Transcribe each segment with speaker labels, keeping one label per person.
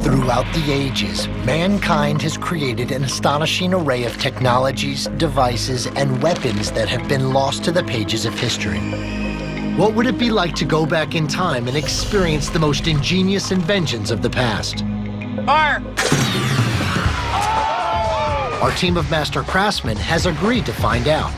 Speaker 1: Throughout the ages, mankind has created an astonishing array of technologies, devices, and weapons that have been lost to the pages of history. What would it be like to go back in time and experience the most ingenious inventions of the past?
Speaker 2: Fire!
Speaker 1: Our team of master craftsmen has agreed to find out.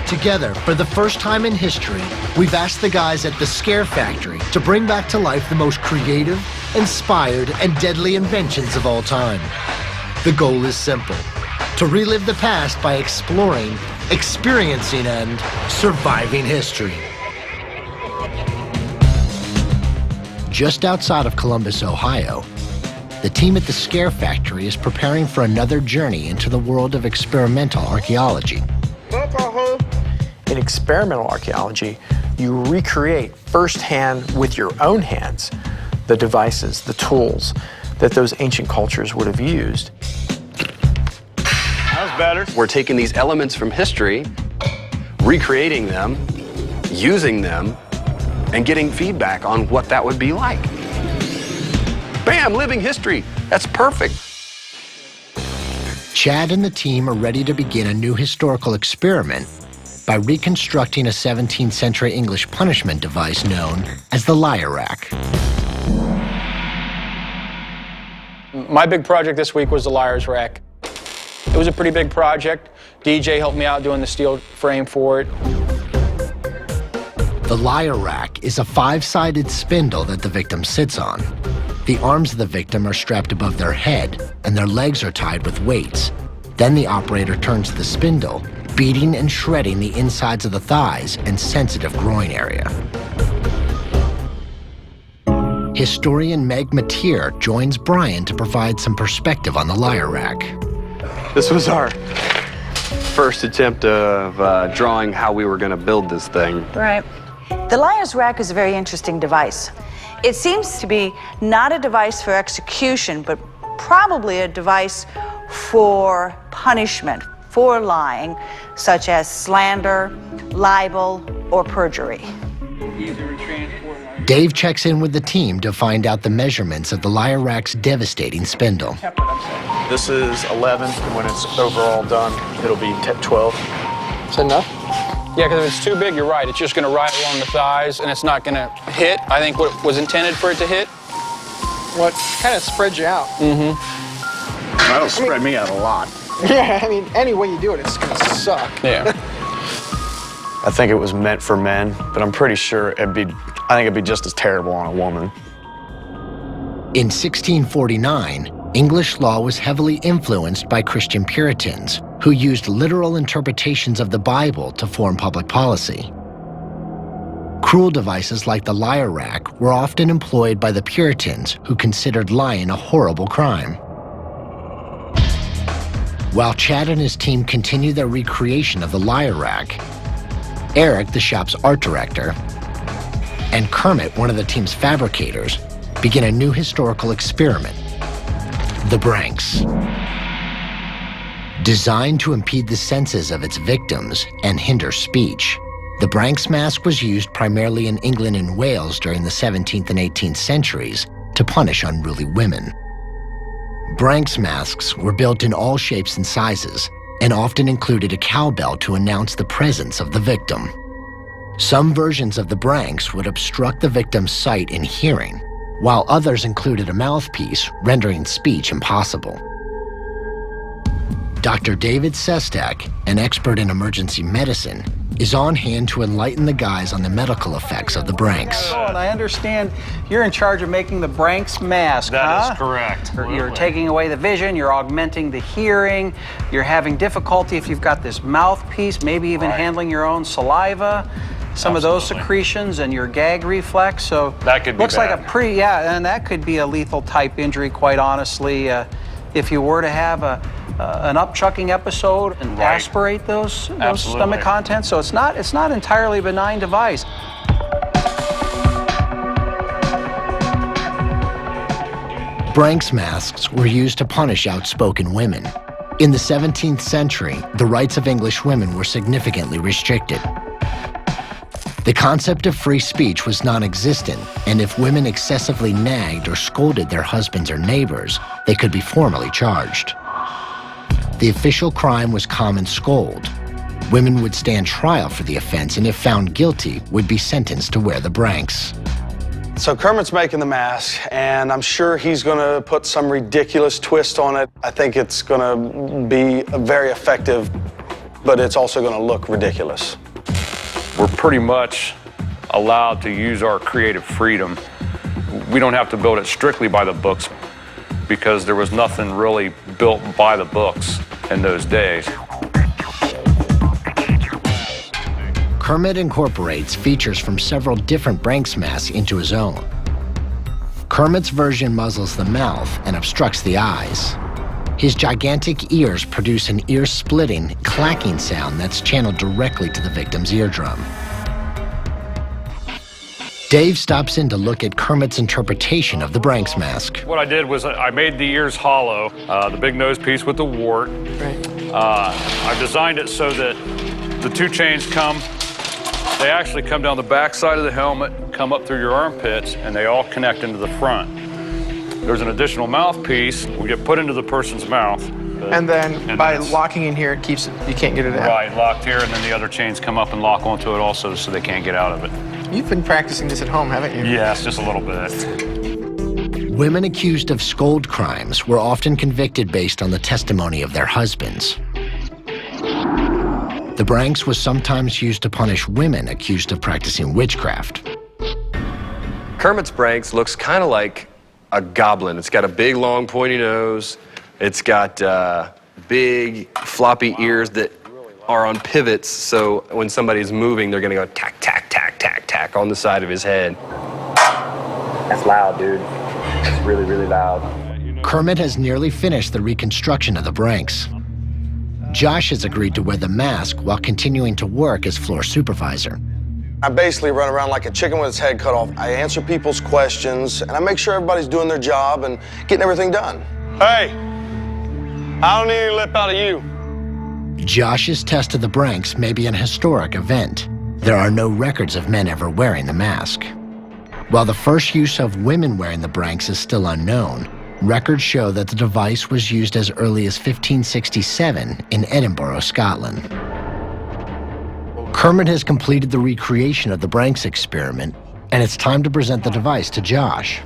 Speaker 1: Together, for the first time in history, we've asked the guys at the Scare Factory to bring back to life the most creative, inspired, and deadly inventions of all time. The goal is simple: to relive the past by exploring, experiencing, and surviving history. Just outside of Columbus, Ohio, the team at the Scare Factory is preparing for another journey into the world of experimental archaeology.
Speaker 3: In experimental archaeology, you recreate firsthand with your own hands the devices, the tools that those ancient cultures would have used.
Speaker 4: That was better.
Speaker 5: We're taking these elements from history, recreating them, using them, and getting feedback on what that would be like. Bam, living history. That's perfect.
Speaker 1: Chad and the team are ready to begin a new historical experiment by reconstructing a 17th century English punishment device known as the lyre rack.
Speaker 2: My big project this week was the liar's rack. It was a pretty big project. DJ helped me out doing the steel frame for it.
Speaker 1: The lyre rack is a 5-sided spindle that the victim sits on. The arms of the victim are strapped above their head, and their legs are tied with weights. Then the operator turns the spindle, beating and shredding the insides of the thighs and sensitive groin area. Historian Meg Mateer joins Brian to provide some perspective on the lyre rack.
Speaker 5: This was our first attempt of drawing how we were going to build this thing.
Speaker 6: Right. The liar's rack is a very interesting device. It seems to be not a device for execution, but probably a device for punishment, for lying, such as slander, libel, or perjury.
Speaker 1: Dave checks in with the team to find out the measurements of the lyre rack's devastating spindle.
Speaker 3: This is 11. When it's overall done, it'll be 12. Is that enough?
Speaker 2: Yeah, because if it's too big, you're right. It's just going to ride along the thighs, and it's not going to hit, I think, what was intended for it to hit.
Speaker 3: Well, it kind of spreads you out.
Speaker 4: That'll spread me out a lot.
Speaker 3: Yeah, I mean, any way you do it, it's going to suck.
Speaker 2: Yeah.
Speaker 4: I think it was meant for men, but I'm pretty sure I think it'd be just as terrible on a woman.
Speaker 1: In 1649, English law was heavily influenced by Christian Puritans, who used literal interpretations of the Bible to form public policy. Cruel devices like the lyre rack were often employed by the Puritans, who considered lying a horrible crime. While Chad and his team continue their recreation of the lyre rack, Eric, the shop's art director, and Kermit, one of the team's fabricators, begin a new historical experiment, the Branks. Designed to impede the senses of its victims and hinder speech, the Branks mask was used primarily in England and Wales during the 17th and 18th centuries to punish unruly women. Branks masks were built in all shapes and sizes and often included a cowbell to announce the presence of the victim. Some versions of the Branks would obstruct the victim's sight and hearing, while others included a mouthpiece, rendering speech impossible. Dr. David Sestak, an expert in emergency medicine, is on hand to enlighten the guys on the medical effects of the Branks.
Speaker 7: And I understand you're in charge of making the Branks mask,
Speaker 4: That is correct.
Speaker 7: You're taking away the vision, you're augmenting the hearing, you're having difficulty if you've got this mouthpiece, maybe even handling your own saliva, some of those secretions and your gag reflex. So
Speaker 4: That could be
Speaker 7: looks like
Speaker 4: bad.
Speaker 7: a pretty, and that could be a lethal type injury, quite honestly. If you were to have an upchucking episode and aspirate those stomach contents, so it's not entirely a benign device.
Speaker 1: Branks masks were used to punish outspoken women. In the 17th century, the rights of English women were significantly restricted. The concept of free speech was non-existent, and if women excessively nagged or scolded their husbands or neighbors, they could be formally charged. The official crime was common scold. Women would stand trial for the offense, and if found guilty, would be sentenced to wear the Branks.
Speaker 4: So Kermit's making the mask, and I'm sure he's going to put some ridiculous twist on it. I think it's going to be very effective, but it's also going to look ridiculous.
Speaker 8: We're pretty much allowed to use our creative freedom. We don't have to build it strictly by the books because there was nothing really built by the books in those days.
Speaker 1: Kermit incorporates features from several different Branks masks into his own. Kermit's version muzzles the mouth and obstructs the eyes. His gigantic ears produce an ear-splitting, clacking sound that's channeled directly to the victim's eardrum. Dave stops in to look at Kermit's interpretation of the Branks mask.
Speaker 8: What I did was I made the ears hollow, the big nose piece with the wart.
Speaker 3: Right.
Speaker 8: I designed it so that the two chains they actually come down the back side of the helmet, come up through your armpits, and they all connect into the front. There's an additional mouthpiece we get put into the person's mouth.
Speaker 3: And then by locking in here, it keeps it, you can't get it out.
Speaker 8: Right, locked here, and then the other chains come up and lock onto it also so they can't get out of it.
Speaker 3: You've been practicing this at home, haven't you?
Speaker 8: Yes, just a little bit.
Speaker 1: Women accused of scold crimes were often convicted based on the testimony of their husbands. The Branks was sometimes used to punish women accused of practicing witchcraft.
Speaker 5: Kermit's Branks looks kind of like a goblin. It's got a big, long, pointy nose. It's got big, floppy ears that are on pivots, so when somebody's moving, they're gonna go tack, tack, tack, tack, tack on the side of his head.
Speaker 9: That's loud, dude. It's really, really loud.
Speaker 1: Kermit has nearly finished the reconstruction of the Branks. Josh has agreed to wear the mask while continuing to work as floor supervisor.
Speaker 4: I basically run around like a chicken with its head cut off. I answer people's questions, and I make sure everybody's doing their job and getting everything done. Hey, I don't need any lip out of you.
Speaker 1: Josh's test of the Branks may be an historic event. There are no records of men ever wearing the mask. While the first use of women wearing the Branks is still unknown, records show that the device was used as early as 1567 in Edinburgh, Scotland. Kermit has completed the recreation of the Branks experiment, and it's time to present the device to Josh.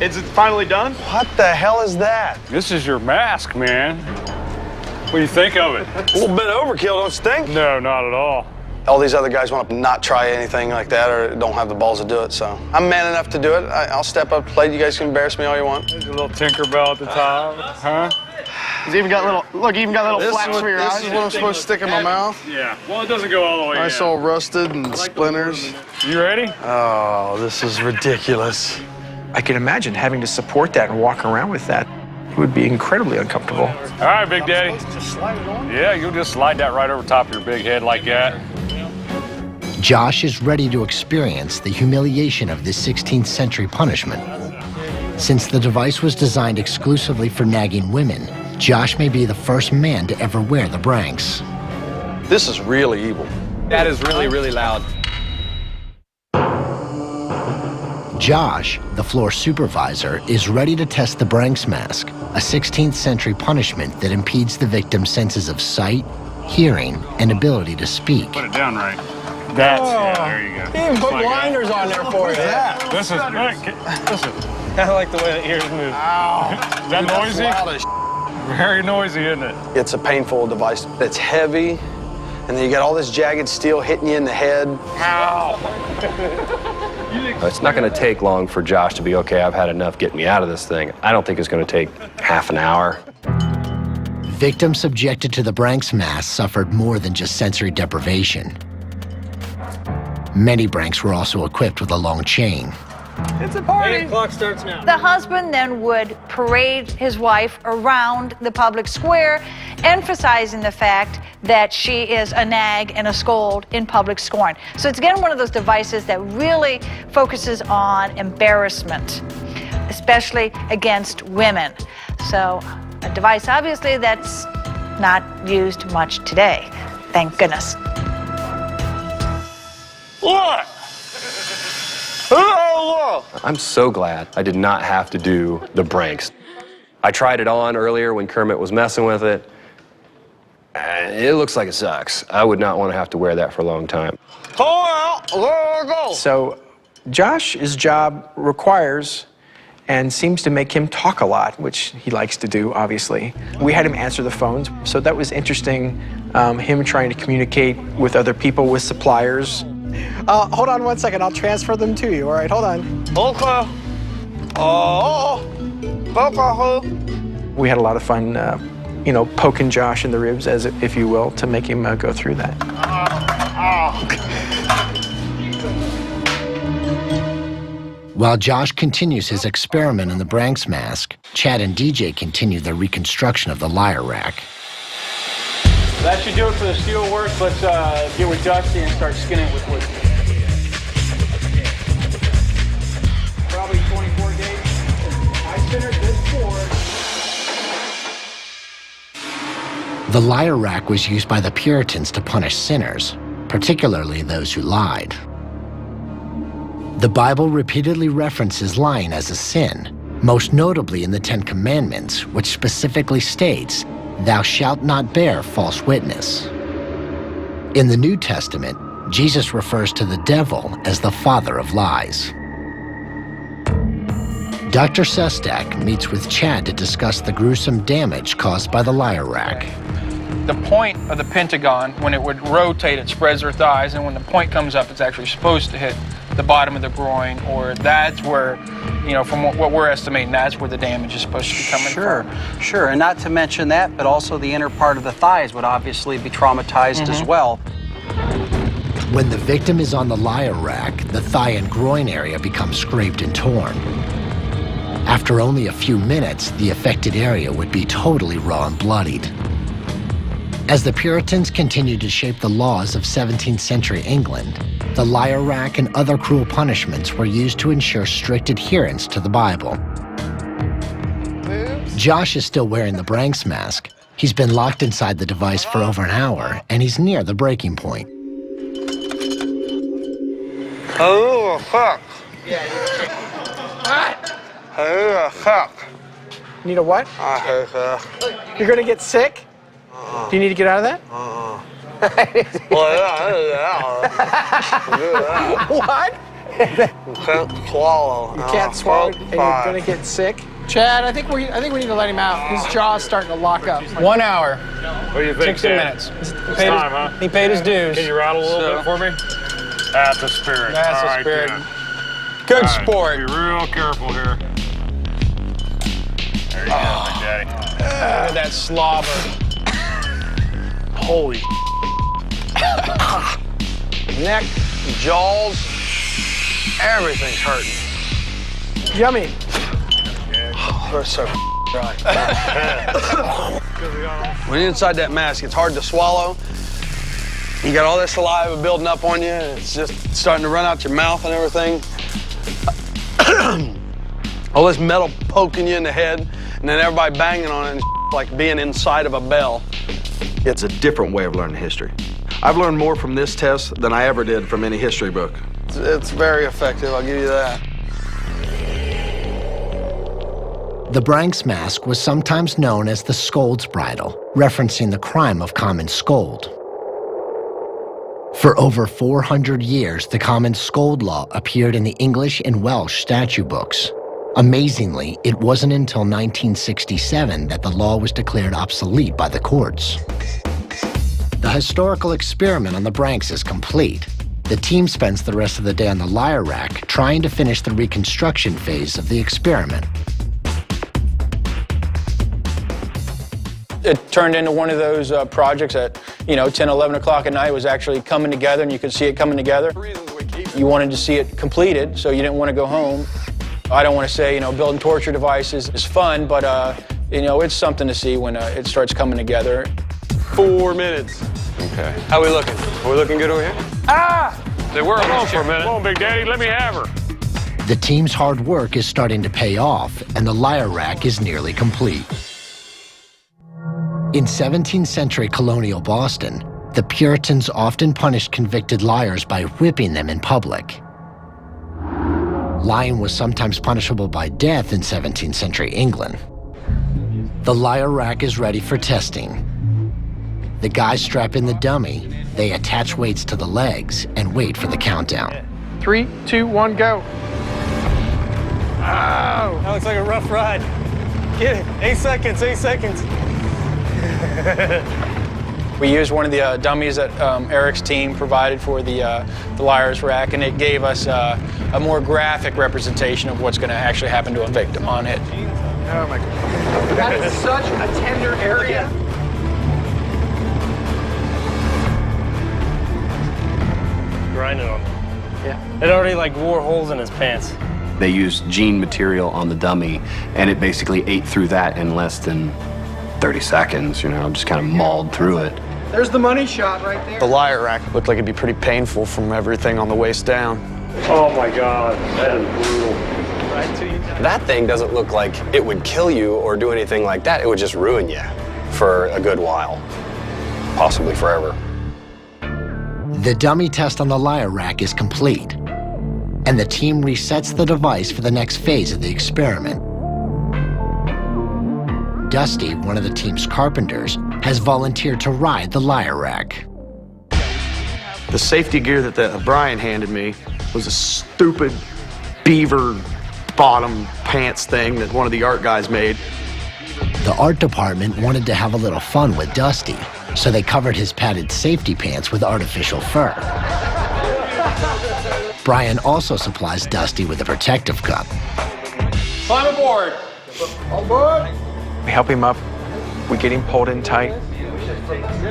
Speaker 4: Is it finally done? What the hell is that?
Speaker 8: This is your mask, man. What do you think of it?
Speaker 4: A little bit overkill, don't you think?
Speaker 8: No, not at all.
Speaker 4: All these other guys want to not try anything like that or don't have the balls to do it, so I'm man enough to do it. I'll step up to the plate. You guys can embarrass me all you want.
Speaker 8: There's a little Tinkerbell at the top, huh?
Speaker 3: He's even got little, look, even got little flaps for your eyes.
Speaker 4: This is what I'm supposed to stick in my mouth.
Speaker 8: Yeah, well, it doesn't go all the way in.
Speaker 4: It's all rusted and splinters.
Speaker 8: You ready?
Speaker 4: Oh, this is ridiculous.
Speaker 3: I can imagine having to support that and walk around with that. It would be incredibly uncomfortable.
Speaker 8: All right, Big Daddy. Yeah, you'll just slide that right over top of your big head like that.
Speaker 1: Josh is ready to experience the humiliation of this 16th century punishment. Since the device was designed exclusively for nagging women, Josh may be the first man to ever wear the Branks.
Speaker 4: This is really evil.
Speaker 5: That is really, really loud.
Speaker 1: Josh, the floor supervisor, is ready to test the Branks mask, a 16th century punishment that impedes the victim's senses of sight, hearing, and ability to speak.
Speaker 8: Put it down right. That's, yeah, there you go.
Speaker 4: He even put blinders on there for you.
Speaker 8: This is, listen.
Speaker 9: I like the way the ears move.
Speaker 4: Ow.
Speaker 8: Is that noisy? Very noisy, isn't it?
Speaker 4: It's a painful device. It's heavy, and then you got all this jagged steel hitting you in the head.
Speaker 5: It's not going to take long for Josh to be, okay, I've had enough, get me out of this thing. I don't think it's going to take half an hour.
Speaker 1: Victims subjected to the Branks mask suffered more than just sensory deprivation. Many Branks were also equipped with a long chain.
Speaker 3: It's a party.
Speaker 9: 8 o'clock starts now.
Speaker 6: The husband then would parade his wife around the public square, emphasizing the fact that she is a nag and a scold in public scorn. So it's again one of those devices that really focuses on embarrassment, especially against women. So A device, obviously, that's not used much today. Thank goodness.
Speaker 2: What?
Speaker 5: I'm so glad I did not have to do the Branks. I tried it on earlier when Kermit was messing with it. And it looks like it sucks. I would not want to have to wear that for a long time.
Speaker 3: So Josh's job requires and seems to make him talk a lot, which he likes to do, obviously. We had him answer the phones, so that was interesting, him trying to communicate with other people, with suppliers. Hold on 1 second, I'll transfer them to you, all right, hold on.
Speaker 2: Okay.
Speaker 3: We had a lot of fun, you know, poking Josh in the ribs, as if you will, to make him go through that.
Speaker 1: While Josh continues his experiment on the Branks mask, Chad and DJ continue their reconstruction of the lyre rack.
Speaker 2: That should do it for the steel work. Let's get with Dusty and start skinning it with wood. Probably 24 gauge. I centered this board.
Speaker 1: The lyre rack was used by the Puritans to punish sinners, particularly those who lied. The Bible repeatedly references lying as a sin, most notably in the Ten Commandments, which specifically states, "Thou shalt not bear false witness." In the New Testament, Jesus refers to the devil as the father of lies. Dr. Sestak meets with Chad to discuss the gruesome damage caused by the lyre rack.
Speaker 2: The point of the pentagon, when it would rotate, it spreads their thighs, and when the point comes up, it's actually supposed to hit the bottom of the groin, or that's where, you know, from what we're estimating, that's where the damage is supposed to be coming from.
Speaker 7: Sure, and not to mention that, but also the inner part of the thighs would obviously be traumatized as well.
Speaker 1: When the victim is on the lyre rack, the thigh and groin area becomes scraped and torn. After only a few minutes, the affected area would be totally raw and bloodied. As the Puritans continued to shape the laws of 17th century England, the lyre rack and other cruel punishments were used to ensure strict adherence to the Bible. Josh is still wearing the Branks mask. He's been locked inside the device for over an hour, and he's near the breaking point.
Speaker 4: Oh, fuck. Oh, fuck.
Speaker 3: Need a what? You're gonna get sick? Do you need to get out of that? What?
Speaker 4: You can't swallow.
Speaker 3: You can't swallow and you're gonna get sick? Chad, I think we need to let him out. His jaw's starting to lock up.
Speaker 2: 1 hour.
Speaker 8: What do you think,
Speaker 2: 60
Speaker 8: Dad?
Speaker 2: minutes.
Speaker 8: It's time, huh?
Speaker 2: He paid his dues.
Speaker 8: Can you rattle a little bit for me? That's the spirit.
Speaker 2: That's
Speaker 8: All
Speaker 2: the
Speaker 8: right,
Speaker 2: spirit.
Speaker 8: then.
Speaker 2: Good
Speaker 8: All right,
Speaker 2: sport.
Speaker 8: Be real careful here. There you go, Big Daddy.
Speaker 2: Look at that slobber.
Speaker 4: Holy neck, jaws, everything's hurting.
Speaker 3: Yummy.
Speaker 4: Oh, they're so dry. When you're inside that mask, it's hard to swallow. You got all that saliva building up on you, and it's just starting to run out your mouth and everything. All this metal poking you in the head, and then everybody banging on it, and like being inside of a bell.
Speaker 10: It's a different way of learning history. I've learned more from this test than I ever did from any history book.
Speaker 4: It's very effective, I'll give you that.
Speaker 1: The Branks mask was sometimes known as the scold's bridle, referencing the crime of common scold. For over 400 years, the common scold law appeared in the English and Welsh statute books. Amazingly, it wasn't until 1967 that the law was declared obsolete by the courts. The historical experiment on the Branks is complete. The team spends the rest of the day on the lyre rack trying to finish the reconstruction phase of the experiment.
Speaker 2: It turned into one of those projects that, 10, 11 o'clock at night was actually coming together, and you could see it coming together. You wanted to see it completed, so you didn't want to go home. I don't want to say, building torture devices is fun, but, it's something to see when it starts coming together.
Speaker 4: 4 minutes.
Speaker 5: Okay.
Speaker 4: How we looking? Are we looking good over here?
Speaker 8: They were alone for a minute. Come on, Big Daddy, let me have her.
Speaker 1: The team's hard work is starting to pay off, and the lyre rack is nearly complete. In 17th century colonial Boston, the Puritans often punished convicted liars by whipping them in public. Lying was sometimes punishable by death in 17th century England. The liar rack is ready for testing. The guys strap in the dummy, they attach weights to the legs, and wait for the countdown.
Speaker 3: 3, 2, 1, go.
Speaker 11: That looks like a rough ride. Get it. 8 seconds, 8 seconds.
Speaker 2: We used one of the dummies that Eric's team provided for the liar's rack, and it gave us a more graphic representation of what's going to actually happen to a victim on it.
Speaker 3: Oh my God. That is such a tender area.
Speaker 11: Grinding on them.
Speaker 3: Yeah.
Speaker 11: It already like wore holes in his pants.
Speaker 5: They used jean material on the dummy, and it basically ate through that in less than 30 seconds, you know, just kind of mauled through it.
Speaker 3: There's the money shot right there.
Speaker 4: The liar rack looked like it'd be pretty painful from everything on the waist down.
Speaker 11: Oh my God, that is brutal.
Speaker 5: That thing doesn't look like it would kill you or do anything like that. It would just ruin you for a good while, possibly forever.
Speaker 1: The dummy test on the liar rack is complete, and the team resets the device for the next phase of the experiment. Dusty, one of the team's carpenters, has volunteered to ride the liar rack.
Speaker 10: The safety gear that Brian handed me was a stupid beaver bottom pants thing that one of the art guys made.
Speaker 1: The art department wanted to have a little fun with Dusty, so they covered his padded safety pants with artificial fur. Brian also supplies Dusty with a protective cup.
Speaker 11: Climb aboard.
Speaker 3: Aboard. We help him up. We get him pulled in tight.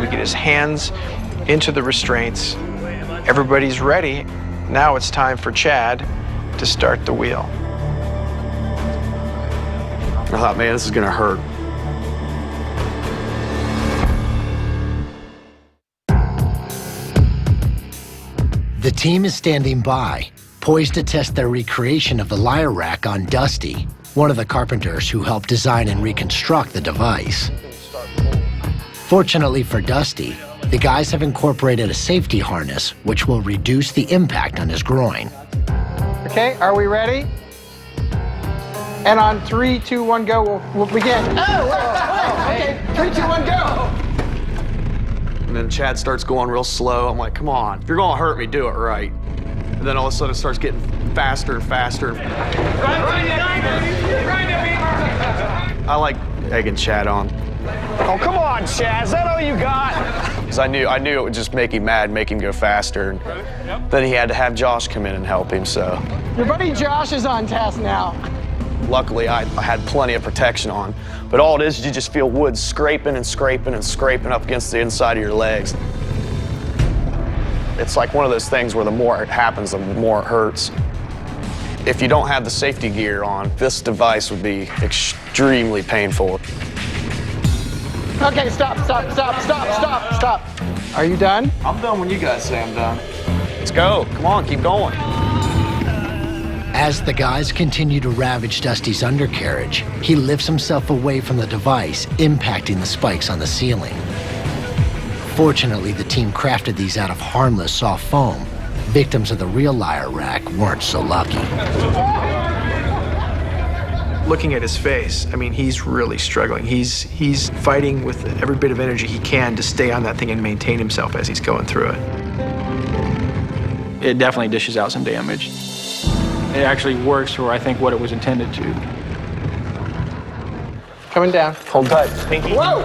Speaker 3: We get his hands into the restraints. Everybody's ready. Now it's time for Chad to start the wheel.
Speaker 10: I thought, man, this is gonna hurt.
Speaker 1: The team is standing by, poised to test their recreation of the liar rack on Dusty, one of the carpenters who helped design and reconstruct the device. Fortunately for Dusty, the guys have incorporated a safety harness which will reduce the impact on his groin.
Speaker 3: Okay, are we ready? And on 3, 2, 1, go, we'll begin. Okay, 3, 2, 1, go.
Speaker 10: And then Chad starts going real slow. I'm like, come on, if you're gonna hurt me, do it right. And then all of a sudden it starts getting faster and faster. I like egging Chad on.
Speaker 11: Oh, come on, Chad. Is that all you got?
Speaker 10: Because I knew it would just make him mad, make him go faster. And then he had to have Josh come in and help him, so.
Speaker 3: Your buddy Josh is on task now.
Speaker 10: Luckily, I had plenty of protection on. But all it is you just feel wood scraping and scraping and scraping up against the inside of your legs. It's like one of those things where the more it happens, the more it hurts. If you don't have the safety gear on, this device would be extremely painful.
Speaker 3: Okay, stop. Are you done?
Speaker 10: I'm done when you guys say I'm done. Let's go. Come on, keep going.
Speaker 1: As the guys continue to ravage Dusty's undercarriage, he lifts himself away from the device, impacting the spikes on the ceiling. Fortunately, the team crafted these out of harmless soft foam. Victims of the real liar rack weren't so lucky.
Speaker 3: Looking at his face, I mean, he's really struggling. He's fighting with every bit of energy he can to stay on that thing and maintain himself as he's going through it.
Speaker 2: It definitely dishes out some damage. It actually works for, I think, what it was intended to.
Speaker 3: Coming down.
Speaker 11: Hold tight. Pinky.
Speaker 3: Whoa!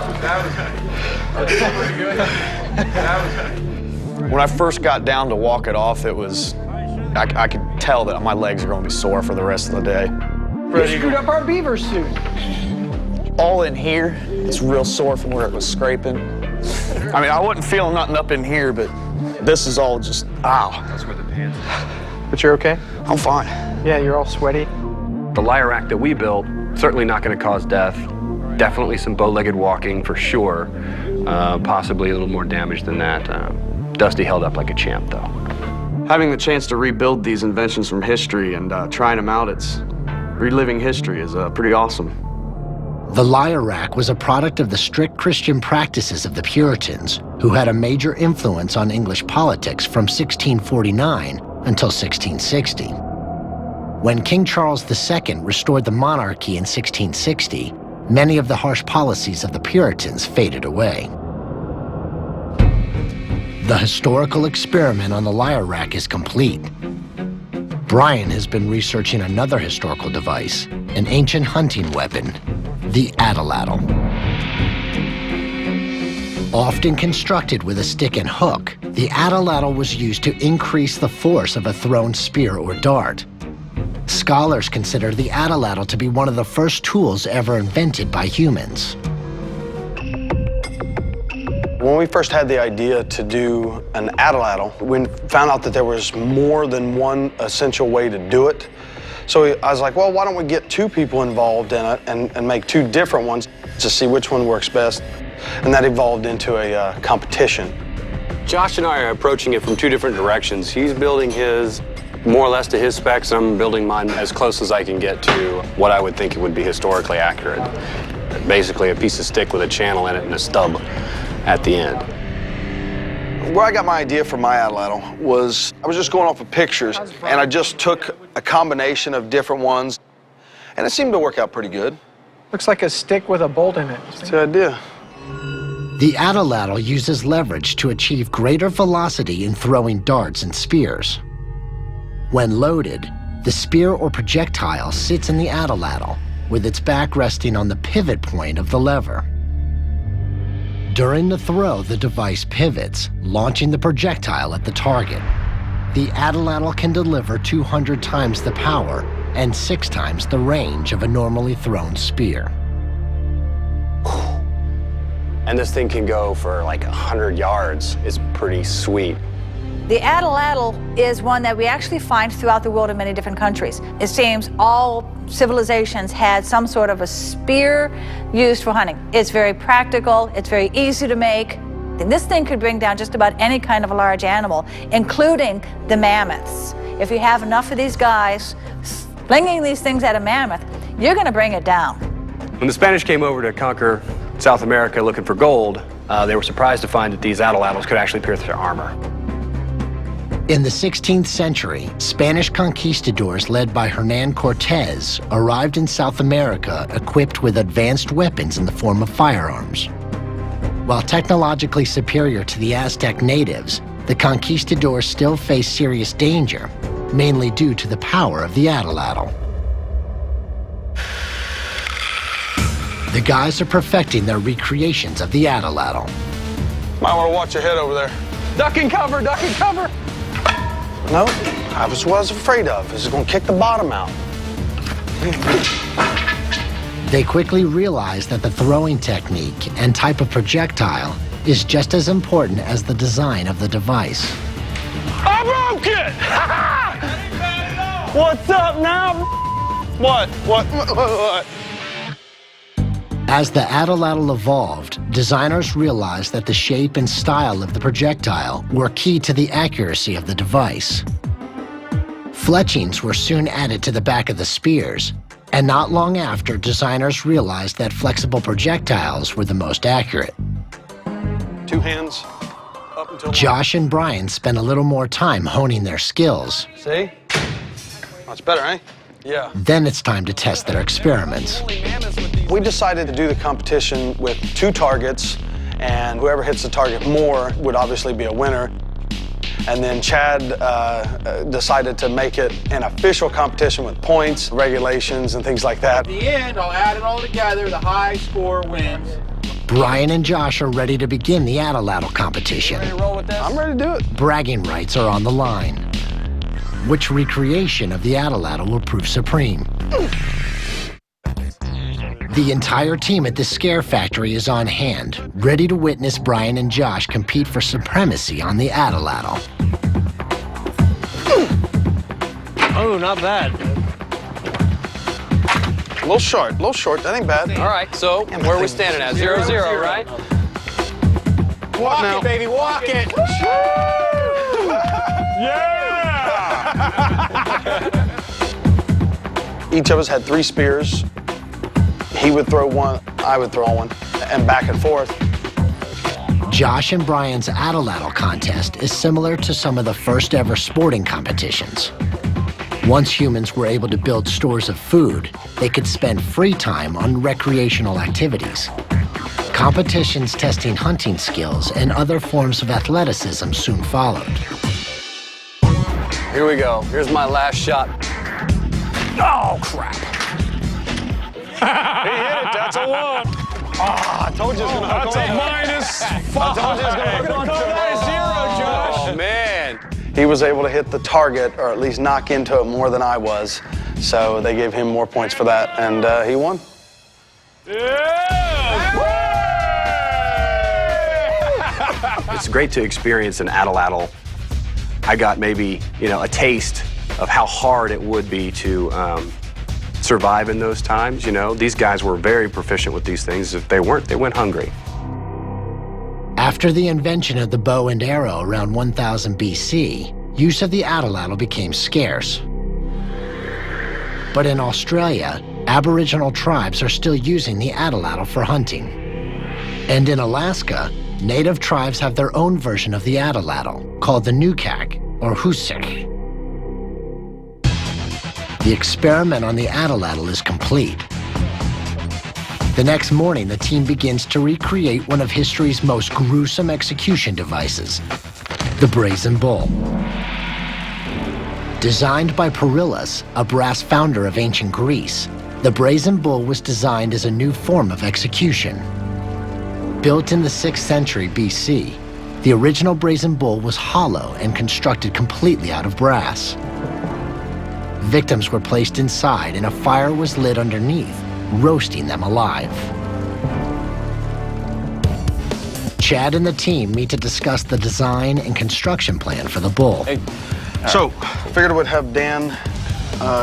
Speaker 10: When I first got down to walk it off, it was, I could tell that my legs are going to be sore for the rest of the day.
Speaker 3: You screwed up our beaver suit.
Speaker 10: All in here, it's real sore from where it was scraping. I mean, I wasn't feeling nothing up in here, but this is all just, ow. That's where the pants.
Speaker 3: But you're okay?
Speaker 10: I'm fine.
Speaker 3: Yeah, you're all sweaty.
Speaker 5: The liar rack that we built, certainly not going to cause death. Definitely some bow-legged walking for sure. Possibly a little more damage than that. Dusty held up like a champ, though.
Speaker 10: Having the chance to rebuild these inventions from history and trying them out, it's reliving history is pretty awesome.
Speaker 1: The lyre rack was a product of the strict Christian practices of the Puritans, who had a major influence on English politics from 1649 until 1660. When King Charles II restored the monarchy in 1660, many of the harsh policies of the Puritans faded away. The historical experiment on the lyre rack is complete. Brian has been researching another historical device, an ancient hunting weapon, the Atlatl. Often constructed with a stick and hook, the Atlatl was used to increase the force of a thrown spear or dart. Scholars consider the Atlatl to be one of the first tools ever invented by humans.
Speaker 4: When we first had the idea to do an Atlatl, we found out that there was more than one essential way to do it. So I was like, well, why don't we get two people involved in it and make two different ones to see which one works best. And that evolved into a competition.
Speaker 5: Josh and I are approaching it from two different directions. He's building his more or less to his specs. I'm building mine as close as I can get to what I would think it would be historically accurate. Basically a piece of stick with a channel in it and a stub at the end.
Speaker 4: Where I got my idea for my Atlatl was, I was just going off of pictures, and I just took a combination of different ones, and it seemed to work out pretty good.
Speaker 3: Looks like a stick with a bolt in it.
Speaker 4: That's the idea.
Speaker 1: The Atlatl uses leverage to achieve greater velocity in throwing darts and spears. When loaded, the spear or projectile sits in the Atlatl, with its back resting on the pivot point of the lever. During the throw, the device pivots, launching the projectile at the target. The Atlatl can deliver 200 times the power and 6 times the range of a normally thrown spear.
Speaker 5: And this thing can go for like 100 yards. It's pretty sweet.
Speaker 6: The Atlatl is one that we actually find throughout the world in many different countries. It seems all civilizations had some sort of a spear used for hunting. It's very practical, it's very easy to make. And this thing could bring down just about any kind of a large animal, including the mammoths. If you have enough of these guys flinging these things at a mammoth, you're gonna bring it down.
Speaker 5: When the Spanish came over to conquer South America looking for gold, they were surprised to find that these Atlatls could actually pierce their armor.
Speaker 1: In the 16th century, Spanish conquistadors led by Hernán Cortés arrived in South America equipped with advanced weapons in the form of firearms. While technologically superior to the Aztec natives, the conquistadors still faced serious danger, mainly due to the power of the Atlatl. The guys are perfecting their recreations of the Atlatl.
Speaker 4: Might want to watch your head over there.
Speaker 3: Duck and cover, duck and cover.
Speaker 4: No, that was what I was afraid of. This is going to kick the bottom out.
Speaker 1: They quickly realize that the throwing technique and type of projectile is just as important as the design of the device.
Speaker 11: I broke it! What's up now? What?
Speaker 1: As the Atlatl evolved, designers realized that the shape and style of the projectile were key to the accuracy of the device. Fletchings were soon added to the back of the spears, and not long after, designers realized that flexible projectiles were the most accurate.
Speaker 4: 2 hands up until...
Speaker 1: Josh and Brian spent a little more time honing their skills.
Speaker 4: See? That's better, eh? Yeah.
Speaker 1: Then it's time to test their experiments.
Speaker 4: We decided to do the competition with 2 targets, and whoever hits the target more would obviously be a winner. And then Chad decided to make it an official competition with points, regulations, and things like that.
Speaker 7: At the end, I'll add it all together. The high score wins.
Speaker 1: Brian and Josh are ready to begin the Atlatl competition.
Speaker 7: Ready to roll with this?
Speaker 4: I'm ready to do it.
Speaker 1: Bragging rights are on the line. Which recreation of the Atlatl will prove supreme? The entire team at the Scare Factory is on hand, ready to witness Brian and Josh compete for supremacy on the Atlatl.
Speaker 11: Oh, not bad.
Speaker 4: A little short, that ain't bad.
Speaker 5: All right, so where are we standing at? 0-0, right?
Speaker 11: Walk it, baby, walk it.
Speaker 4: Each of us had 3 spears. He would throw one, I would throw one, and back and forth.
Speaker 1: Josh and Brian's Atlatl contest is similar to some of the first ever sporting competitions. Once humans were able to build stores of food, they could spend free time on recreational activities. Competitions testing hunting skills and other forms of athleticism soon followed.
Speaker 5: Here we go. Here's my last shot. Oh, crap.
Speaker 11: He hit it. That's a 1.
Speaker 4: I told you it was going to hook
Speaker 11: That's
Speaker 4: on.
Speaker 11: a -5.
Speaker 4: I told you it was going to hook on.
Speaker 11: -0, Josh.
Speaker 5: Oh, man.
Speaker 4: He was able to hit the target, or at least knock into it more than I was. So they gave him more points for that, and he won.
Speaker 5: It's great to experience an Atlatl. I got maybe, a taste of how hard it would be to survive in those times. These guys were very proficient with these things. If they weren't, they went hungry.
Speaker 1: After the invention of the bow and arrow around 1000 BC, use of the Atlatl became scarce. But in Australia, Aboriginal tribes are still using the Atlatl for hunting. And in Alaska, native tribes have their own version of the Atlatl, called the Nukak, or Husik. The experiment on the Atlatl is complete. The next morning, the team begins to recreate one of history's most gruesome execution devices, the Brazen Bull. Designed by Perillus, a brass founder of ancient Greece, the Brazen Bull was designed as a new form of execution. Built in the 6th century BC, the original Brazen Bull was hollow and constructed completely out of brass. Victims were placed inside and a fire was lit underneath, roasting them alive. Chad and the team meet to discuss the design and construction plan for the bull.
Speaker 4: So, figured I would have Dan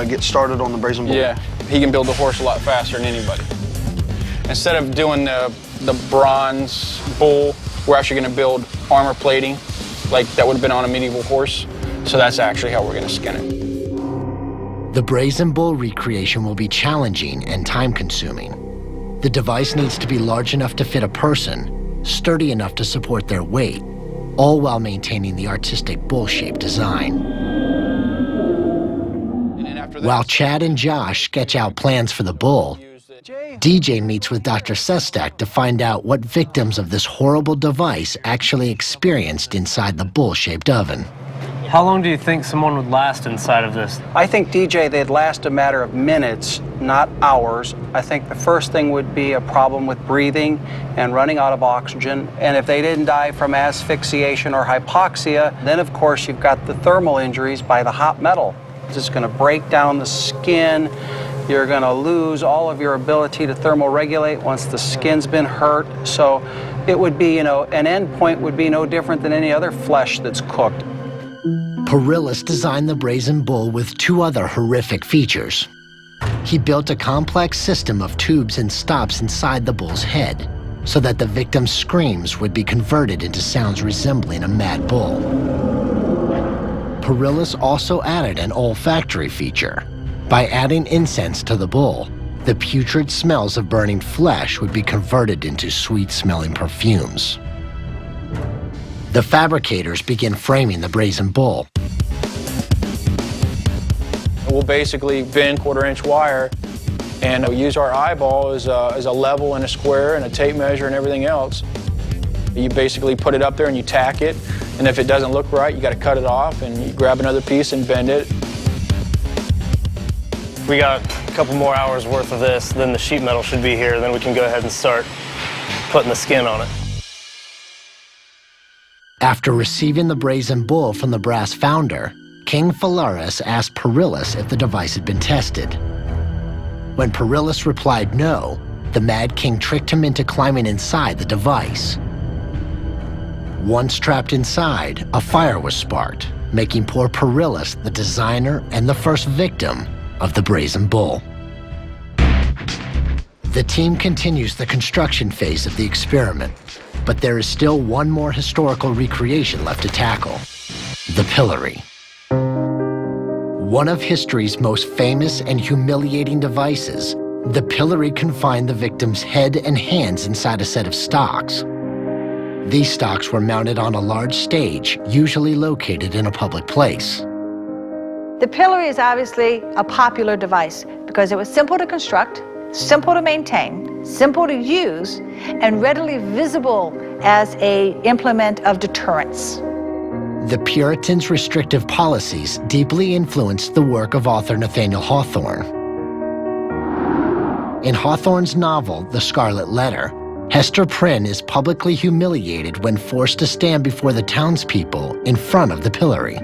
Speaker 4: get started on the Brazen Bull.
Speaker 2: Yeah, he can build a horse a lot faster than anybody. Instead of doing the bronze bull, we're actually going to build armor plating, like that would have been on a medieval horse. So that's actually how we're going to skin it.
Speaker 1: The Brazen Bull recreation will be challenging and time-consuming. The device needs to be large enough to fit a person, sturdy enough to support their weight, all while maintaining the artistic bull-shaped design. While Chad and Josh sketch out plans for the bull, DJ meets with Dr. Sestak to find out what victims of this horrible device actually experienced inside the bull-shaped oven.
Speaker 12: How long do you think someone would last inside of this?
Speaker 7: I think, DJ, they'd last a matter of minutes, not hours. I think the first thing would be a problem with breathing and running out of oxygen. And if they didn't die from asphyxiation or hypoxia, then of course you've got the thermal injuries by the hot metal. It's just going to break down the skin. You're going to lose all of your ability to thermoregulate once the skin's been hurt. So it would be, an end point would be no different than any other flesh that's cooked.
Speaker 1: Perillus designed the Brazen Bull with two other horrific features. He built a complex system of tubes and stops inside the bull's head so that the victim's screams would be converted into sounds resembling a mad bull. Perillus also added an olfactory feature. By adding incense to the bull, the putrid smells of burning flesh would be converted into sweet-smelling perfumes. The fabricators begin framing the Brazen Bull.
Speaker 2: We'll basically bend 1/4-inch wire and we'll use our eyeball as a level and a square and a tape measure and everything else. You basically put it up there and you tack it, and if it doesn't look right, you got to cut it off and you grab another piece and bend it.
Speaker 12: We got a couple more hours worth of this, then the sheet metal should be here, then we can go ahead and start putting the skin on it.
Speaker 1: After receiving the Brazen Bull from the brass founder, King Phalaris asked Perillus if the device had been tested. When Perillus replied no, the Mad King tricked him into climbing inside the device. Once trapped inside, a fire was sparked, making poor Perillus the designer and the first victim of the Brazen Bull. The team continues the construction phase of the experiment, but there is still one more historical recreation left to tackle: the pillory. One of history's most famous and humiliating devices, The pillory confined the victim's head and hands inside a set of stocks. These stocks were mounted on a large stage, usually located in a public place.
Speaker 6: The pillory is obviously a popular device because it was simple to construct, simple to maintain, simple to use, and readily visible as an implement of deterrence.
Speaker 1: The Puritans' restrictive policies deeply influenced the work of author Nathaniel Hawthorne. In Hawthorne's novel, The Scarlet Letter, Hester Prynne is publicly humiliated when forced to stand before the townspeople in front of the pillory.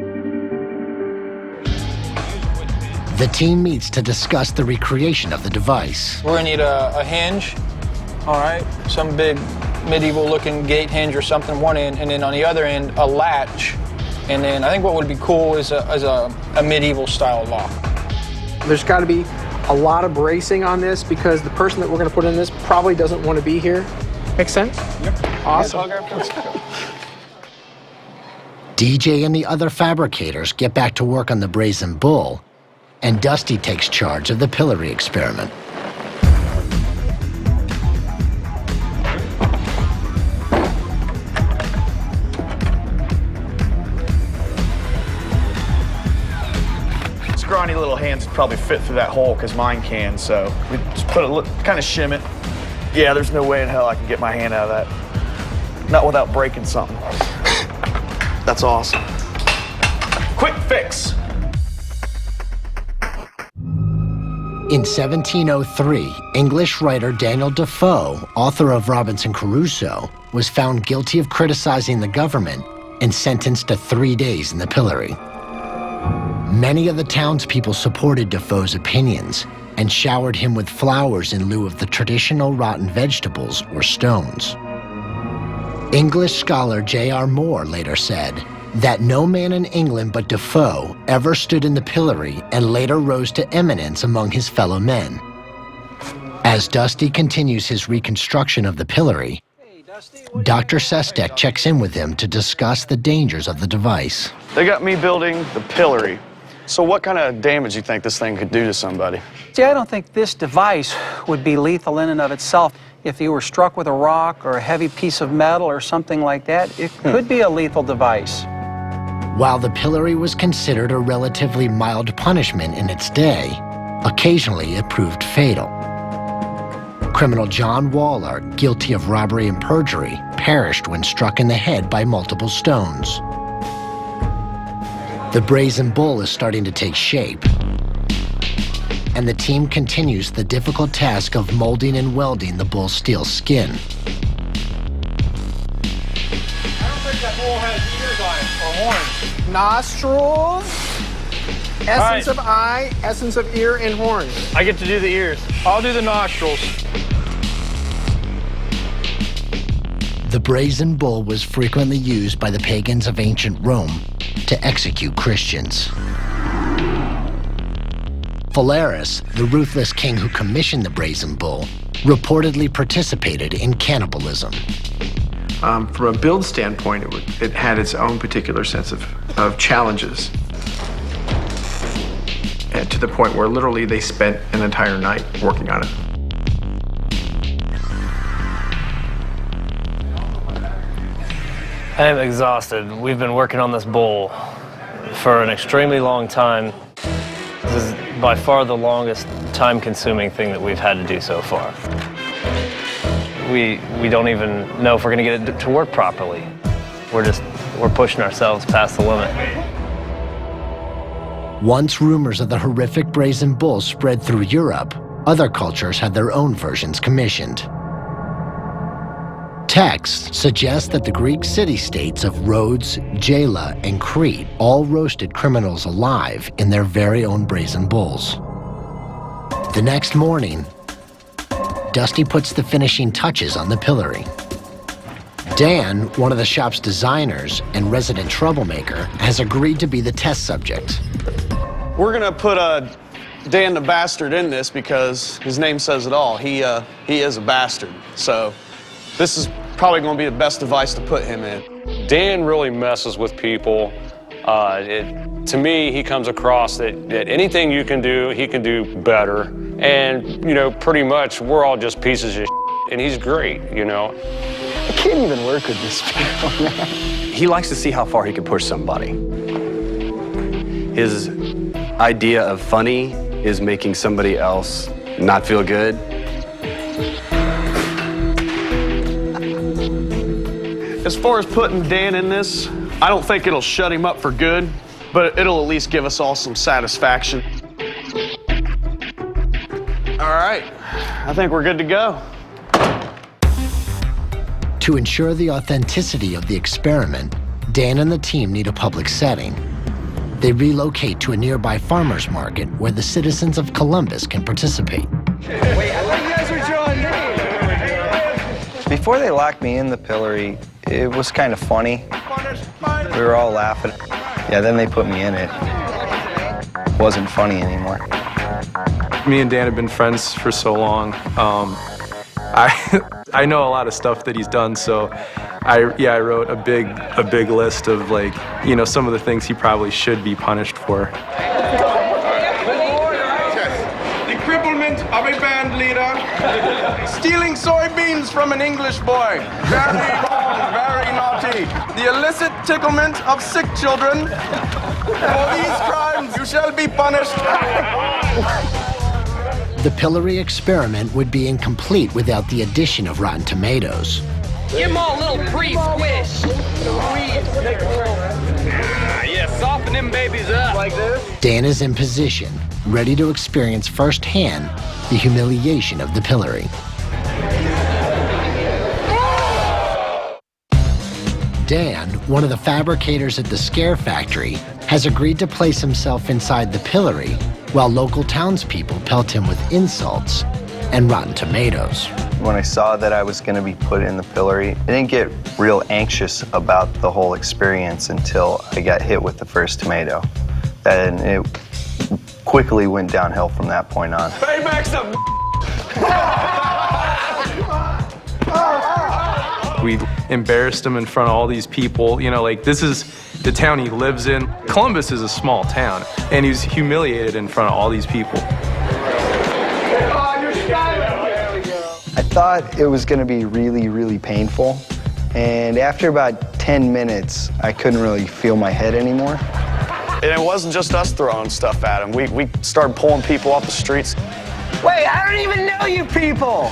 Speaker 1: The team meets to discuss the recreation of the device.
Speaker 2: We're gonna need a hinge, all right? Some big medieval-looking gate hinge or something one end, and then on the other end, a latch. And then I think what would be cool is a medieval-style lock.
Speaker 3: There's got to be a lot of bracing on this because the person that we're going to put in this probably doesn't want to be here. Make sense?
Speaker 2: Yep.
Speaker 3: Awesome.
Speaker 1: DJ and the other fabricators get back to work on the Brazen Bull, and Dusty takes charge of the pillory experiment.
Speaker 10: Scrawny little hands would probably fit through that hole because mine can, so we just put a kind of shim it. Yeah, there's no way in hell I can get my hand out of that. Not without breaking something. That's awesome. Quick fix.
Speaker 1: In 1703, English writer Daniel Defoe, author of Robinson Crusoe, was found guilty of criticizing the government and sentenced to 3 days in the pillory. Many of the townspeople supported Defoe's opinions and showered him with flowers in lieu of the traditional rotten vegetables or stones. English scholar J.R. Moore later said that no man in England but Defoe ever stood in the pillory and later rose to eminence among his fellow men. As Dusty continues his reconstruction of the pillory, Dr. Sestek checks in with him to discuss the dangers of the device.
Speaker 10: They got me building the pillory. So what kind of damage you think this thing could do to somebody?
Speaker 7: See, I don't think this device would be lethal in and of itself. If you were struck with a rock or a heavy piece of metal or something like that, it could be a lethal device.
Speaker 1: While the pillory was considered a relatively mild punishment in its day, occasionally it proved fatal. Criminal John Waller, guilty of robbery and perjury, perished when struck in the head by multiple stones. The Brazen Bull is starting to take shape, and the team continues the difficult task of molding and welding the bull's steel skin.
Speaker 11: I don't think that bull has ears on it, or horns.
Speaker 3: Nostrils, essence of eye, essence of ear, and horns.
Speaker 12: I get to do the ears.
Speaker 2: I'll do the nostrils.
Speaker 1: The Brazen Bull was frequently used by the pagans of ancient Rome to execute Christians. Phalaris, the ruthless king who commissioned the Brazen Bull, reportedly participated in cannibalism.
Speaker 3: From a build standpoint, it had its own particular sense of challenges. And to the point where literally they spent an entire night working on it.
Speaker 12: I am exhausted. We've been working on this bull for an extremely long time. This is by far the longest time-consuming thing that we've had to do so far. We don't even know if we're going to get it to work properly. We're pushing ourselves past the limit.
Speaker 1: Once rumors of the horrific Brazen Bull spread through Europe, other cultures had their own versions commissioned. Texts suggest that the Greek city-states of Rhodes, Gela, and Crete all roasted criminals alive in their very own Brazen Bulls. The next morning, Dusty puts the finishing touches on the pillory. Dan, one of the shop's designers and resident troublemaker, has agreed to be the test subject.
Speaker 4: We're gonna put Dan the Bastard in this because his name says it all. He is a bastard. So this is probably gonna be the best device to put him in.
Speaker 8: Dan really messes with people. To me, he comes across that anything you can do, he can do better.
Speaker 13: And, you know, pretty much we're all just pieces of shit, and he's great, you know.
Speaker 14: I can't even work with this people, man.
Speaker 5: He likes to see how far he can push somebody. His idea of funny is making somebody else not feel good.
Speaker 10: As far as putting Dan in this, I don't think it'll shut him up for good, but it'll at least give us all some satisfaction. All right, I think we're good to go.
Speaker 1: To ensure the authenticity of the experiment, Dan and the team need a public setting. They relocate to a nearby farmer's market where the citizens of Columbus can participate.
Speaker 11: Wait, I thought you guys were drawing me.
Speaker 15: Before they locked me in the pillory, it was kind of funny. We were all laughing. Yeah, then they put me in it. It wasn't funny anymore.
Speaker 16: Me and Dan have been friends for so long. I know a lot of stuff that he's done, so I wrote a big list of, like, you know, some of the things he probably should be punished for.
Speaker 17: Decripplement of a band leader. Stealing soybeans from an English boy. Very wrong, very naughty. The illicit ticklement of sick children. For these crimes you shall be punished.
Speaker 1: The pillory experiment would be incomplete without the addition of rotten tomatoes.
Speaker 18: Give them all a little pre-squish.
Speaker 13: Yeah, soften them babies up.
Speaker 18: Like this?
Speaker 1: Dan is in position, ready to experience firsthand the humiliation of the pillory. Dan, one of the fabricators at the Scare Factory, has agreed to place himself inside the pillory while local townspeople pelt him with insults and rotten tomatoes.
Speaker 15: When I saw that I was going to be put in the pillory, I didn't get real anxious about the whole experience until I got hit with the first tomato. And it quickly went downhill from that point on.
Speaker 17: Payback's a
Speaker 16: We embarrassed him in front of all these people. You know, like, this is the town he lives in. Columbus is a small town, and he was humiliated in front of all these people.
Speaker 15: I thought it was going to be really, really painful. And after about 10 minutes, I couldn't really feel my head anymore.
Speaker 4: And it wasn't just us throwing stuff at him. We started pulling people off the streets.
Speaker 18: Wait, I don't even know you people.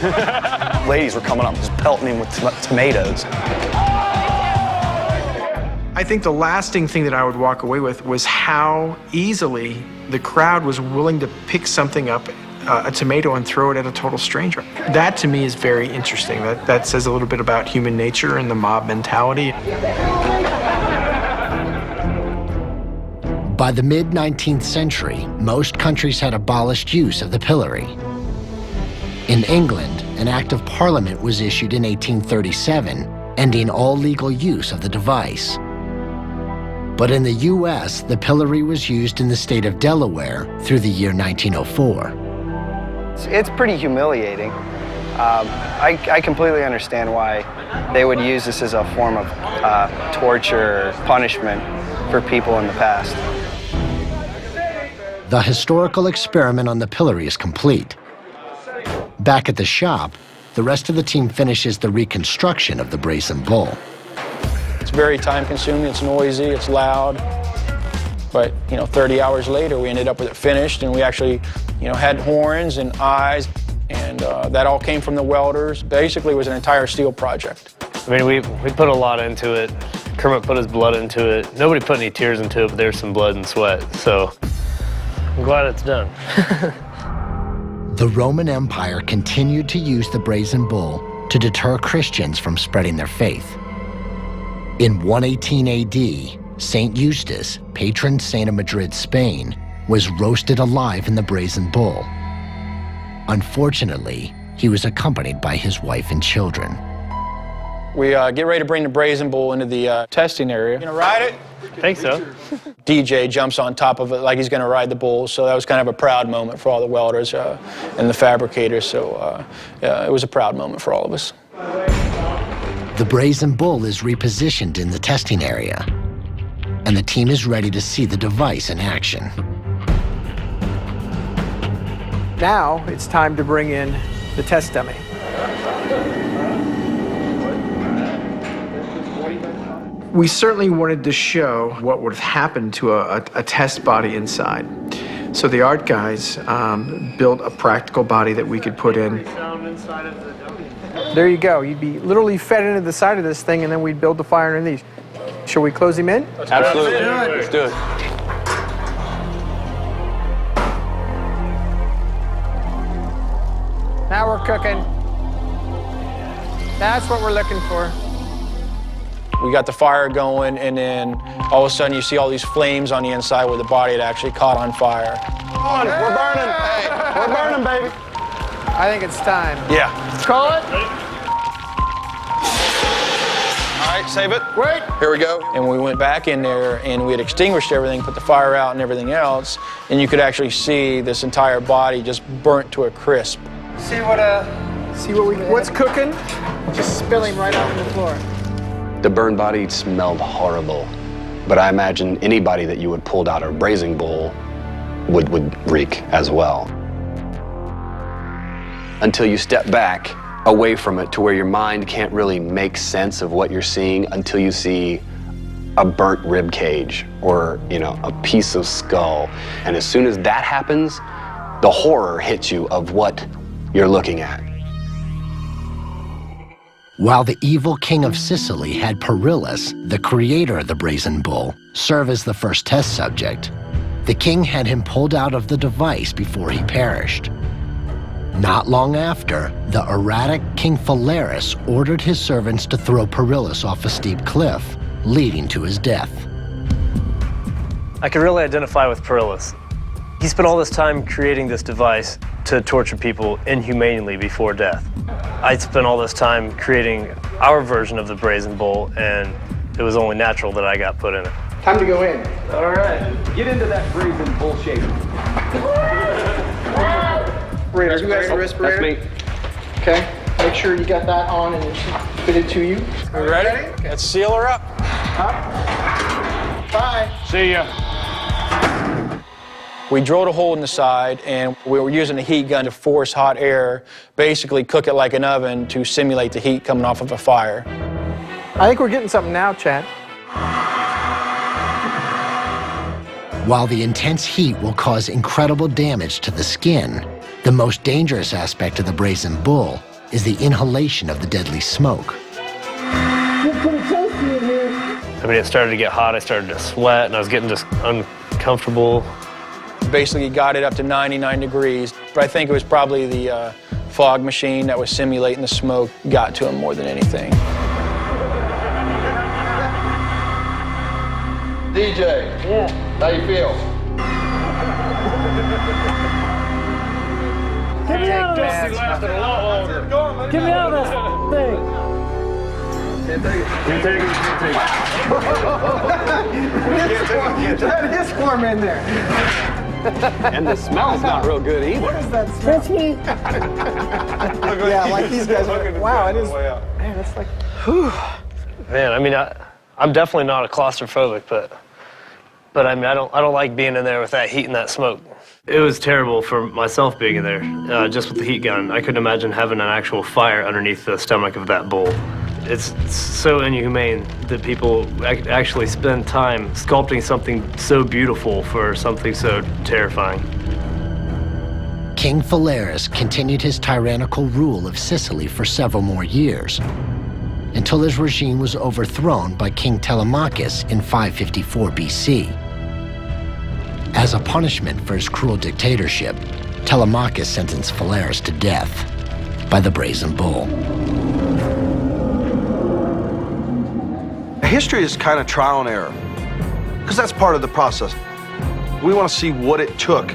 Speaker 4: Ladies were coming up just pelting him with tomatoes.
Speaker 3: I think the lasting thing that I would walk away with was how easily the crowd was willing to pick something up, a tomato, and throw it at a total stranger. That to me is very interesting. That says a little bit about human nature and the mob mentality.
Speaker 1: By the mid-19th century, most countries had abolished use of the pillory. In England, an Act of Parliament was issued in 1837, ending all legal use of the device. But in the US, the pillory was used in the state of Delaware through the year 1904.
Speaker 15: It's pretty humiliating. I completely understand why they would use this as a form of torture or punishment for people in the past.
Speaker 1: The historical experiment on the pillory is complete. Back at the shop, the rest of the team finishes the reconstruction of the Brazen bull.
Speaker 2: It's very time-consuming, it's noisy, it's loud. But, 30 hours later, we ended up with it finished, and we actually, had horns and eyes, and that all came from the welders. Basically, it was an entire steel project.
Speaker 12: I mean, we put a lot into it. Kermit put his blood into it. Nobody put any tears into it, but there's some blood and sweat, so I'm glad it's done.
Speaker 1: The Roman Empire continued to use the Brazen bull to deter Christians from spreading their faith. In 118 AD, Saint Eustace, patron saint of Madrid, Spain, was roasted alive in the Brazen bull. Unfortunately, he was accompanied by his wife and children.
Speaker 2: We get ready to bring the Brazen bull into the testing area. You gonna ride it?
Speaker 12: I think so.
Speaker 2: DJ jumps on top of it like he's gonna ride the bull, so that was kind of a proud moment for all the welders and the fabricators, so it was a proud moment for all of us.
Speaker 1: The Brazen bull is repositioned in the testing area, and the team is ready to see the device in action.
Speaker 3: Now it's time to bring in the test dummy. We certainly wanted to show what would have happened to a test body inside. So the art guys built a practical body that we could put in. There you go. You'd be literally fed into the side of this thing, and then we'd build the fire underneath. Shall we close him in?
Speaker 5: Absolutely. Let's do it.
Speaker 3: Now we're cooking. That's what we're looking for.
Speaker 2: We got the fire going, and then all of a sudden you see all these flames on the inside where the body had actually caught on fire.
Speaker 4: Come on, we're burning. Hey, we're burning, baby.
Speaker 3: I think it's time.
Speaker 4: Yeah.
Speaker 3: Let's call it.
Speaker 4: All right, save it.
Speaker 3: Wait.
Speaker 4: Here we go.
Speaker 2: And we went back in there, and we had extinguished everything, put the fire out and everything else, and you could actually see this entire body just burnt to a crisp.
Speaker 3: What's cooking? Just spilling right out on the floor.
Speaker 5: The burned body smelled horrible, but I imagine anybody that you would pulled out a braising bowl would reek as well. Until you step back away from it to where your mind can't really make sense of what you're seeing until you see a burnt rib cage or, a piece of skull. And as soon as that happens, the horror hits you of what you're looking at.
Speaker 1: While the evil king of Sicily had Perillus, the creator of the brazen bull, serve as the first test subject, the king had him pulled out of the device before he perished. Not long after, the erratic King Phalaris ordered his servants to throw Perillus off a steep cliff, leading to his death.
Speaker 12: I could really identify with Perillus. He spent all this time creating this device to torture people inhumanely before death. I spent all this time creating our version of the brazen bull, and it was only natural that I got put in it.
Speaker 3: Time to go in.
Speaker 9: All right, get into that brazen bull shape.
Speaker 3: Respirator. You guys a respirator?
Speaker 5: That's me.
Speaker 3: Okay. Make sure you got that on and it's fitted to you.
Speaker 2: We ready? Let's seal her up.
Speaker 3: Up. Bye.
Speaker 8: See ya.
Speaker 2: We drilled a hole in the side, and we were using a heat gun to force hot air, basically cook it like an oven to simulate the heat coming off of a fire.
Speaker 3: I think we're getting something now, Chad.
Speaker 1: While the intense heat will cause incredible damage to the skin, the most dangerous aspect of the brazen bull is the inhalation of the deadly smoke.
Speaker 12: I mean, it started to get hot, I started to sweat, and I was getting just uncomfortable.
Speaker 2: Basically got it up to 99 degrees, but I think it was probably the fog machine that was simulating the smoke got to him more than anything.
Speaker 17: DJ, how you feel?
Speaker 18: Get me out of this! Get me out of this thing!
Speaker 17: Can't take it.
Speaker 3: That is warm in there.
Speaker 5: And the smell's not real good either.
Speaker 3: What is that smell? Yeah, like these guys are, wow, it is. Man, it's like, whew.
Speaker 12: Man, I mean, I'm definitely not a claustrophobic, but I mean, I don't like being in there with that heat and that smoke. It was terrible for myself being in there, just with the heat gun. I couldn't imagine having an actual fire underneath the stomach of that bull. It's so inhumane that people actually spend time sculpting something so beautiful for something so terrifying.
Speaker 1: King Phalaris continued his tyrannical rule of Sicily for several more years, until his regime was overthrown by King Telemachus in 554 BC. As a punishment for his cruel dictatorship, Telemachus sentenced Phalaris to death by the brazen bull.
Speaker 4: History is kind of trial and error, because that's part of the process. We want to see what it took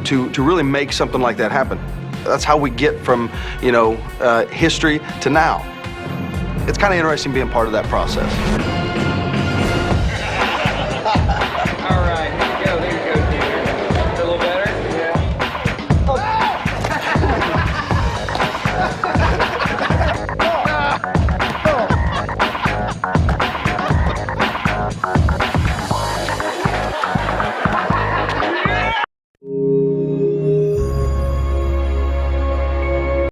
Speaker 4: to really make something like that happen. That's how we get from, history to now. It's kind of interesting being part of that process.